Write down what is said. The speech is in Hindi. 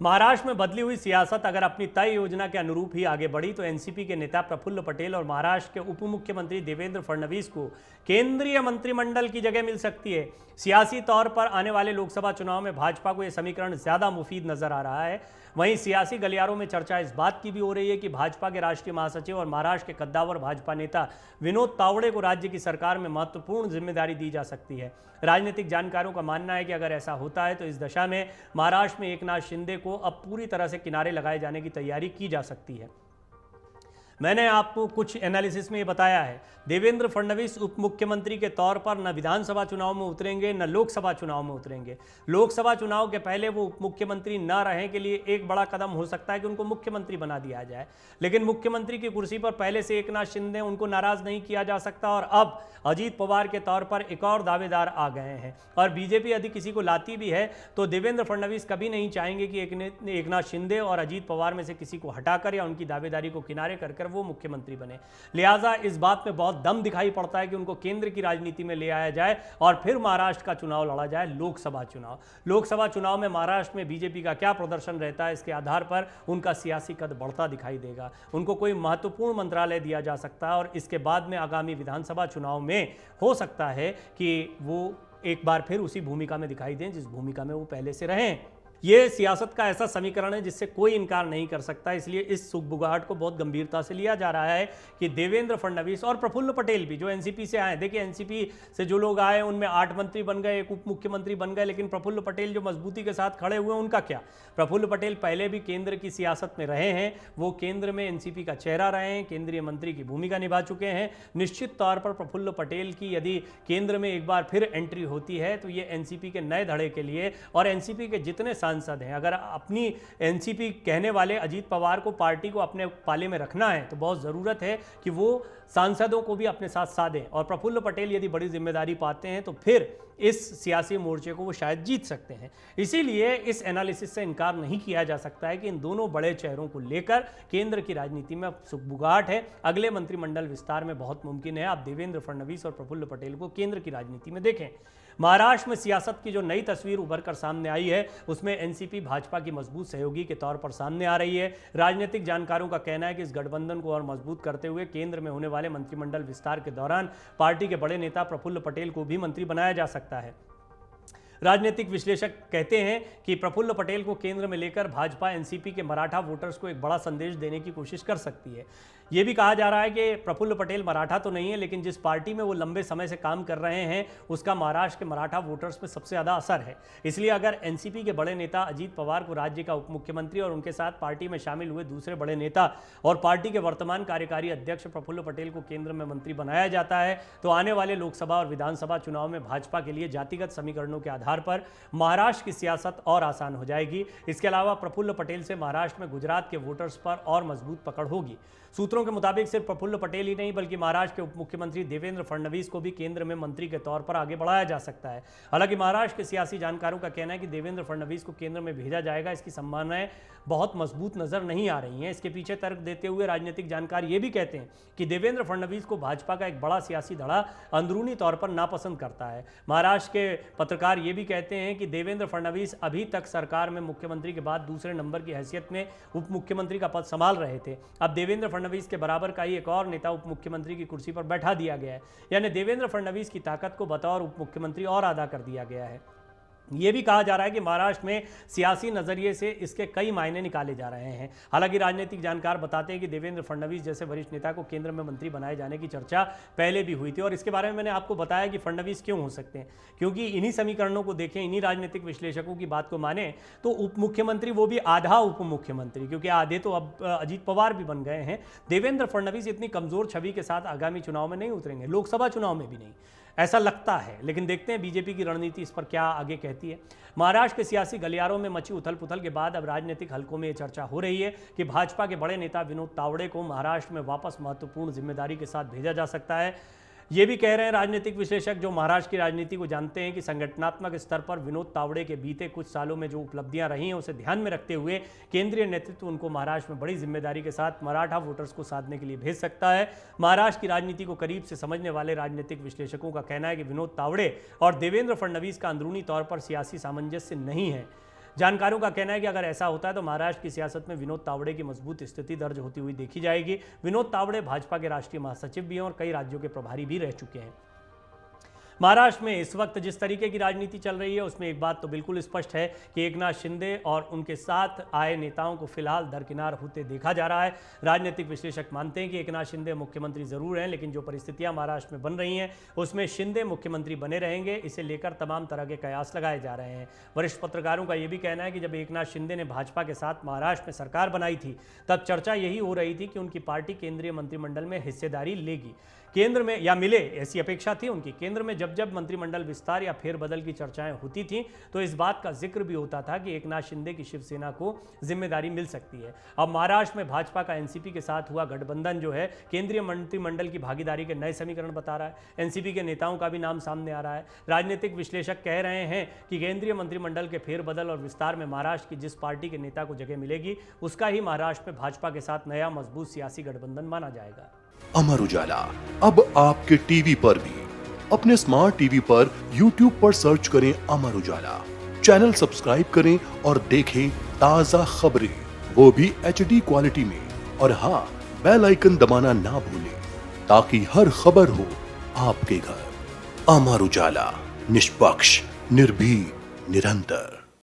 महाराष्ट्र में बदली हुई सियासत अगर अपनी तय योजना के अनुरूप ही आगे बढ़ी तो एनसीपी के नेता प्रफुल्ल पटेल और महाराष्ट्र के उप मुख्यमंत्री देवेंद्र फडणवीस को केंद्रीय मंत्रिमंडल की जगह मिल सकती है। सियासी तौर पर आने वाले लोकसभा चुनाव में भाजपा को यह समीकरण ज्यादा मुफीद नजर आ रहा है। वहीं सियासी गलियारों में चर्चा इस बात की भी हो रही है कि भाजपा के राष्ट्रीय महासचिव और महाराष्ट्र के कद्दावर भाजपा नेता विनोद तावड़े को राज्य की सरकार में महत्वपूर्ण जिम्मेदारी दी जा सकती है। राजनीतिक जानकारों का मानना है कि अगर ऐसा होता है तो इस दशा में महाराष्ट्र में एकनाथ शिंदे को अब पूरी तरह से किनारे लगाए जाने की तैयारी की जा सकती है। मैंने आपको कुछ एनालिसिस में ये बताया है, देवेंद्र फडणवीस उप मुख्यमंत्री के तौर पर न विधानसभा चुनाव में उतरेंगे न लोकसभा चुनाव में उतरेंगे। लोकसभा चुनाव के पहले वो उप मुख्यमंत्री न रहने के लिए एक बड़ा कदम हो सकता है कि उनको मुख्यमंत्री बना दिया जाए, लेकिन मुख्यमंत्री की कुर्सी पर पहले से एकनाथ शिंदे, उनको नाराज नहीं किया जा सकता और अब अजीत पवार के तौर पर एक और दावेदार आ गए हैं। और बीजेपी यदि किसी को लाती भी है तो देवेंद्र फडणवीस कभी नहीं चाहेंगे कि एकनाथ शिंदे और अजीत पवार में से किसी को हटाकर या उनकी दावेदारी को किनारे कर वो मुख्यमंत्री बने। लिहाजा इस बात में बहुत दम दिखाई पड़ता है कि उनको केंद्र की राजनीति में ले आया जाए और फिर महाराष्ट्र का चुनाव लड़ा जाए, लोकसभा चुनाव। लोकसभा चुनाव में महाराष्ट्र में बीजेपी का क्या प्रदर्शन रहता है, इसके आधार पर उनका सियासी कद बढ़ता दिखाई देगा। उनको कोई महत्वपूर्ण मंत्रालय दिया जा सकता है और इसके बाद में आगामी विधानसभा चुनाव में हो सकता है कि वो एक बार फिर उसी भूमिका में दिखाई दें जिस भूमिका में वो पहले से रहे। ये सियासत का ऐसा समीकरण है जिससे कोई इनकार नहीं कर सकता, इसलिए इस सुगबुगाहट को बहुत गंभीरता से लिया जा रहा है कि देवेंद्र फडणवीस और प्रफुल्ल पटेल भी जो एनसीपी से आए, देखिए एनसीपी से जो लोग आए उनमें 8 मंत्री बन गए, एक उप मुख्यमंत्री बन गए, लेकिन प्रफुल्ल पटेल जो मजबूती के साथ खड़े हुए उनका क्या? प्रफुल्ल पटेल पहले भी केंद्र की सियासत में रहे हैं, वो केंद्र में एनसीपी का चेहरा रहे हैं, केंद्रीय मंत्री की भूमिका निभा चुके हैं। निश्चित तौर पर प्रफुल्ल पटेल की यदि केंद्र में एक बार फिर एंट्री होती है तो ये एनसीपी के नए धड़े के लिए और एनसीपी के जितने सांसद हैं, अगर अपनी एनसीपी कहने वाले अजीत पवार को, पार्टी को अपने पाले में रखना है तो बहुत ज़रूरत है कि वो सांसदों को भी अपने साथ साधें और प्रफुल्ल पटेल यदि बड़ी जिम्मेदारी पाते हैं तो फिर इस सियासी मोर्चे को वो शायद जीत सकते हैं। इसीलिए इस एनालिसिस से इनकार नहीं किया जा सकता है कि इन दोनों बड़े चेहरों को लेकर केंद्र की राजनीति में सुगबुगाहट है। अगले मंत्रिमंडल विस्तार में बहुत मुमकिन है आप देवेंद्र फडणवीस और प्रफुल्ल पटेल को केंद्र की राजनीति में देखें। महाराष्ट्र में सियासत की जो नई तस्वीर उभर कर सामने आई है उसमें एनसीपी भाजपा की मजबूत सहयोगी के तौर पर सामने आ रही है। राजनीतिक जानकारों का कहना है कि इस गठबंधन को और मजबूत करते हुए केंद्र में होने वाले मंत्रिमंडल विस्तार के दौरान पार्टी के बड़े नेता प्रफुल्ल पटेल को भी मंत्री बनाया जा सकता है। राजनीतिक विश्लेषक कहते हैं कि प्रफुल्ल पटेल को केंद्र में लेकर भाजपा एनसीपी के मराठा वोटर्स को एक बड़ा संदेश देने की कोशिश कर सकती है। यह भी कहा जा रहा है कि प्रफुल्ल पटेल मराठा तो नहीं है, लेकिन जिस पार्टी में वो लंबे समय से काम कर रहे हैं उसका महाराष्ट्र के मराठा वोटर्स पर सबसे ज़्यादा असर है। इसलिए अगर एनसीपी के बड़े नेता अजीत पवार को राज्य का उप मुख्यमंत्री और उनके साथ पार्टी में शामिल हुए दूसरे बड़े नेता और पार्टी के वर्तमान कार्यकारी अध्यक्ष प्रफुल्ल पटेल को केंद्र में मंत्री बनाया जाता है तो आने वाले लोकसभा और विधानसभा चुनाव में भाजपा के लिए जातिगत समीकरणों के आधार पर महाराष्ट्र की सियासत और आसान हो जाएगी। इसके अलावा प्रफुल्ल पटेल से महाराष्ट्र में गुजरात के वोटर्स पर और मजबूत पकड़ होगी। सूत्रों के मुताबिक सिर्फ प्रफुल्ल पटेल ही नहीं बल्कि महाराष्ट्र के उप मुख्यमंत्री देवेंद्र फडणवीस को भी केंद्र में मंत्री के तौर पर आगे बढ़ाया जा सकता है। हालांकि महाराष्ट्र के सियासी जानकारों का कहना है कि देवेंद्र फडणवीस को केंद्र में भेजा जाएगा, इसकी संभावनाएं बहुत मजबूत नजर नहीं आ रही हैं। इसके पीछे तर्क देते हुए राजनीतिक जानकार ये भी कहते हैं कि देवेंद्र फडणवीस को भाजपा का एक बड़ा सियासी धड़ा अंदरूनी तौर पर नापसंद करता है। महाराष्ट्र के पत्रकार ये भी कहते हैं कि देवेंद्र फडणवीस अभी तक सरकार में मुख्यमंत्री के बाद दूसरे नंबर की हैसियत में उप मुख्यमंत्री का पद संभाल रहे थे। अब देवेंद्र फडणवीस के बराबर का ही एक और नेता उप मुख्यमंत्री की कुर्सी पर बैठा दिया गया है, यानी देवेंद्र फडणवीस की ताकत को बतौर उप मुख्यमंत्री और आधा कर दिया गया है। यह भी कहा जा रहा है कि महाराष्ट्र में सियासी नजरिए से इसके कई मायने निकाले जा रहे हैं। हालांकि राजनीतिक जानकार बताते हैं कि देवेंद्र फडणवीस जैसे वरिष्ठ नेता को केंद्र में मंत्री बनाए जाने की चर्चा पहले भी हुई थी और इसके बारे में मैंने आपको बताया कि फडणवीस क्यों हो सकते हैं, क्योंकि इन्हीं समीकरणों को देखें, इन्हीं राजनीतिक विश्लेषकों की बात को माने तो उप मुख्यमंत्री वो भी आधा उप मुख्यमंत्री, क्योंकि आधे तो अब अजीत पवार भी बन गए हैं। देवेंद्र फडणवीस इतनी कमजोर छवि के साथ आगामी चुनाव में नहीं उतरेंगे, लोकसभा चुनाव में भी नहीं, ऐसा लगता है। लेकिन देखते हैं बीजेपी की रणनीति इस पर क्या आगे कहती है। महाराष्ट्र के सियासी गलियारों में मची उथल पुथल के बाद अब राजनीतिक हलकों में यह चर्चा हो रही है कि भाजपा के बड़े नेता विनोद तावड़े को महाराष्ट्र में वापस महत्वपूर्ण जिम्मेदारी के साथ भेजा जा सकता है। ये भी कह रहे हैं राजनीतिक विश्लेषक जो महाराष्ट्र की राजनीति को जानते हैं कि संगठनात्मक स्तर पर विनोद तावड़े के बीते कुछ सालों में जो उपलब्धियां रही हैं उसे ध्यान में रखते हुए केंद्रीय नेतृत्व उनको महाराष्ट्र में बड़ी जिम्मेदारी के साथ मराठा वोटर्स को साधने के लिए भेज सकता है। महाराष्ट्र की राजनीति को करीब से समझने वाले राजनीतिक विश्लेषकों का कहना है कि विनोद तावड़े और देवेंद्र फडणवीस का अंदरूनी तौर पर सियासी सामंजस्य नहीं है। जानकारों का कहना है कि अगर ऐसा होता है तो महाराष्ट्र की सियासत में विनोद तावड़े की मजबूत स्थिति दर्ज होती हुई देखी जाएगी। विनोद तावड़े भाजपा के राष्ट्रीय महासचिव भी हैं और कई राज्यों के प्रभारी भी रह चुके हैं। महाराष्ट्र में इस वक्त जिस तरीके की राजनीति चल रही है उसमें एक बात तो बिल्कुल स्पष्ट है कि एकनाथ शिंदे और उनके साथ आए नेताओं को फिलहाल दरकिनार होते देखा जा रहा है। राजनीतिक विश्लेषक मानते हैं कि एकनाथ शिंदे मुख्यमंत्री जरूर हैं, लेकिन जो परिस्थितियां महाराष्ट्र में बन रही हैं उसमें शिंदे मुख्यमंत्री बने रहेंगे। इसे लेकर तमाम तरह के कयास लगाए जा रहे हैं। वरिष्ठ पत्रकारों का यह भी कहना है कि जब एकनाथ शिंदे ने भाजपा के साथ महाराष्ट्र में सरकार बनाई थी तब चर्चा यही हो रही थी कि उनकी पार्टी केंद्रीय मंत्रिमंडल में हिस्सेदारी लेगी, केंद्र में या मिले, ऐसी अपेक्षा थी उनकी। केंद्र में जब जब मंत्रिमंडल विस्तार या फेरबदल की चर्चाएं होती थीं तो इस बात का जिक्र भी होता था कि एकनाथ शिंदे की शिवसेना को जिम्मेदारी मिल सकती है। अब महाराष्ट्र में भाजपा का एनसीपी के साथ हुआ गठबंधन जो है केंद्रीय मंत्रिमंडल की भागीदारी के नए समीकरण बता रहा है। एनसीपी के नेताओं का भी नाम सामने आ रहा है। राजनीतिक विश्लेषक कह रहे हैं कि केंद्रीय मंत्रिमंडल के फेरबदल और विस्तार में महाराष्ट्र की जिस पार्टी के नेता को जगह मिलेगी उसका ही महाराष्ट्र में भाजपा के साथ नया मजबूत सियासी गठबंधन माना जाएगा। अमर उजाला अब आपके टीवी पर भी। अपने स्मार्ट टीवी पर YouTube पर सर्च करें अमर उजाला, चैनल सब्सक्राइब करें और देखें ताजा खबरें, वो भी HD क्वालिटी में। और हाँ, बेल आइकन दबाना ना भूलें ताकि हर खबर हो आपके घर। अमर उजाला, निष्पक्ष, निर्भीक, निरंतर।